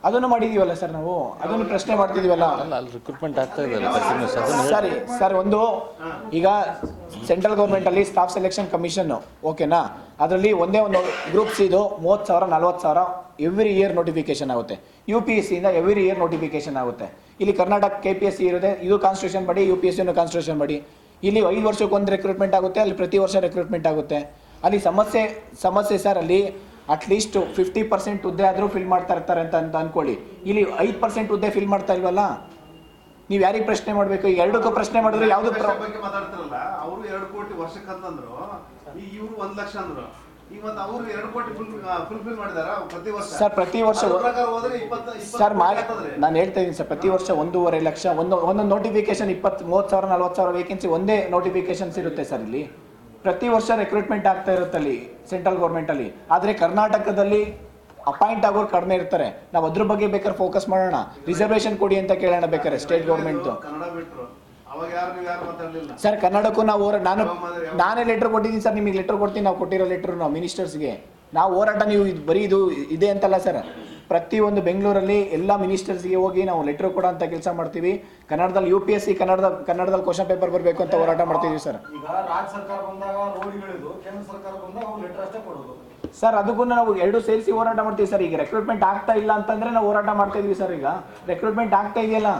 ಅದನ್ನು ಮಾಡಿದೀವಲ್ಲ ಸರ್, ನಾವು ಅದನ್ನು ಪ್ರಶ್ನೆ ಮಾಡ್ತಿದೀವಲ್ಲ. ರಿಕ್ರೂಟ್ಮೆಂಟ್ ಆಗ್ತಾ ಇದೆ ಸರಿ ಸರ್, ಒಂದು ಈಗ ಸೆಂಟ್ರಲ್ ಗೌರ್ಮೆಂಟಲ್ಲಿ ಸ್ಟಾಫ್ ಸೆಲೆಕ್ಷನ್ ಕಮಿಷನ್ ಓಕೆನಾ, ಅದರಲ್ಲಿ ಒಂದೇ ಒಂದು ಗ್ರೂಪ್ಸ್ ಇದು 30,000 40,000 ಎವ್ರಿ ಇಯರ್ ನೋಟಿಫಿಕೇಶನ್ ಆಗುತ್ತೆ. UPSC ಇಂದ ಎವ್ರಿ ಇಯರ್ ನೋಟಿಫಿಕೇಶನ್ ಆಗುತ್ತೆ. ಇಲ್ಲಿ ಕರ್ನಾಟಕ KPSC ಇರುತ್ತೆ, ಇದು ಕಾನ್ಸ್ಟಿಟ್ಯೂಷನ್ ಬಡಿ, UPSC ಕಾನ್ಸ್ಟಿಟ್ಯೂಷನ್ ಬಡಿ. ಇಲ್ಲಿ 5 ವರ್ಷಕ್ಕೆ ಒಂದು ರಿಕ್ರೂಟ್ಮೆಂಟ್ ಆಗುತ್ತೆ, ಅಲ್ಲಿ ಪ್ರತಿ ವರ್ಷ ರಿಕ್ರೂಟ್ಮೆಂಟ್ ಆಗುತ್ತೆ. ಅಲ್ಲಿ ಸಮಸ್ಯೆ ಸರ್, ಅಲ್ಲಿ ಅಟ್ಲೀಸ್ಟ್ 50% ಹುದ್ದೆ ಆದರೂ ಫಿಲ್ ಮಾಡ್ತಾ ಇರ್ತಾರೆ ಅಂತ ಅಂದ್ಕೊಳ್ಳಿ. ಇಲ್ಲಿ 5% ಹುದ್ದೆ ಫಿಲ್ ಮಾಡ್ತಾ ಇಲ್ವಲ್ಲ. ನೀವು ಯಾರಿಗೆ ಪ್ರಶ್ನೆ ಮಾಡಬೇಕು? ಈಗ ಎರಡಕ್ಕೂ ಪ್ರಶ್ನೆ ಮಾಡಿದ್ರೆ ಯಾವುದು ಬಗ್ಗೆ ಮಾತಾಡ್ತಾರಲ್ಲ, ಅವರು 2 ಕೋಟಿ ವರ್ಷಕ್ಕೆ ಅಂತಂದ್ರು, ಈಗ ಇವರು 1 ಲಕ್ಷ ಅಂದ್ರು. ಈಗ ಮತ್ತೆ ಅವರು 2 ಕೋಟಿ ಫುಲ್ಫಿಲ್ ಮಾಡಿದಾರ ಪ್ರತಿ ವರ್ಷ? ಸರ್ ಪ್ರತಿ ವರ್ಷ ಸರ್ ನಾನು ಹೇಳ್ತಾ ಇದ್ದೀನಿ ಸರ್, ಪ್ರತಿ ವರ್ಷ 1.5 ಲಕ್ಷ ಒಂದೊಂದು ನೋಟಿಫಿಕೇಶನ್ 30,000 40,000 ವೇಕೆನ್ಸಿ ಒಂದೇ ನೋಟಿಫಿಕೇಶನ್ಸ್ ಇರುತ್ತೆ ಸರ್. ಇಲ್ಲಿ ಪ್ರತಿ ವರ್ಷ ರಿಕ್ರೂಟ್ಮೆಂಟ್ ಆಗ್ತಾ ಇರುತ್ತೆ ಅಲ್ಲಿ ಸೆಂಟ್ರಲ್ ಗೌರ್ಮೆಂಟಲ್ಲಿ. ಆದರೆ ಕರ್ನಾಟಕದಲ್ಲಿ ಅಪಾಯಿಂಟ್ ಆಗೋರು ಕಡಿಮೆ ಇರ್ತಾರೆ. ನಾವು ಅದ್ರ ಬಗ್ಗೆ ಬೇಕಾದ್ರೆ ಫೋಕಸ್ ಮಾಡೋಣ, ರಿಸರ್ವೇಶನ್ ಕೊಡಿ ಅಂತ ಕೇಳೋಣ ಬೇಕಾದ್ರೆ ಸ್ಟೇಟ್ ಗೌರ್ಮೆಂಟ್. ಸರ್ ಕನ್ನಡಕ್ಕೂ ನಾವು ನಾನೇ ಲೆಟರ್ ಕೊಟ್ಟಿದ್ದೀನಿ ಸರ್, ನಿಮಗೆ ಲೆಟರ್ ಕೊಡ್ತೀನಿ. ನಾವು ಕೊಟ್ಟಿರೋ ಲೆಟರ್ ನಾವು ಮಿನಿಸ್ಟರ್ಸ್ಗೆ ನಾವು ಹೋರಾಟ, ನೀವು ಬರೀ ಇದು ಇದೆ ಅಂತಲ್ಲ ಸರ್, ಪ್ರತಿಯೊಂದು ಬೆಂಗಳೂರಲ್ಲಿ ಎಲ್ಲ ಮಿನಿಸ್ಟರ್ಸ್ಗೆ ಹೋಗಿ ನಾವು ಲೆಟರ್ ಕೊಡೋ ಅಂತ ಕೆಲಸ ಮಾಡ್ತೀವಿ. ಕನ್ನಡದಲ್ಲಿ UPSC ಕನ್ನಡದಲ್ಲಿ ಕ್ವಶನ್ ಪೇಪರ್ ಬರಬೇಕು ಅಂತ ಹೋರಾಟ ಮಾಡ್ತಿದ್ದೀವಿ ಸರ್. ಸರ್ ಅದಕ್ಕೂ ನಾವು 2 ಸೇರಿಸಿ ಹೋರಾಟ ಮಾಡ್ತೀವಿ ಸರ್. ಈಗ ರಿಕ್ರೂಟ್ಮೆಂಟ್ ಆಗ್ತಾ ಇಲ್ಲ ಅಂತಂದ್ರೆ ನಾವು ಹೋರಾಟ ಮಾಡ್ತಾ ಇದೀವಿ ಸರ್. ಈಗ ರಿಕ್ರೂಟ್ಮೆಂಟ್ ಆಗ್ತಾ ಇದೆಯಲ್ಲ,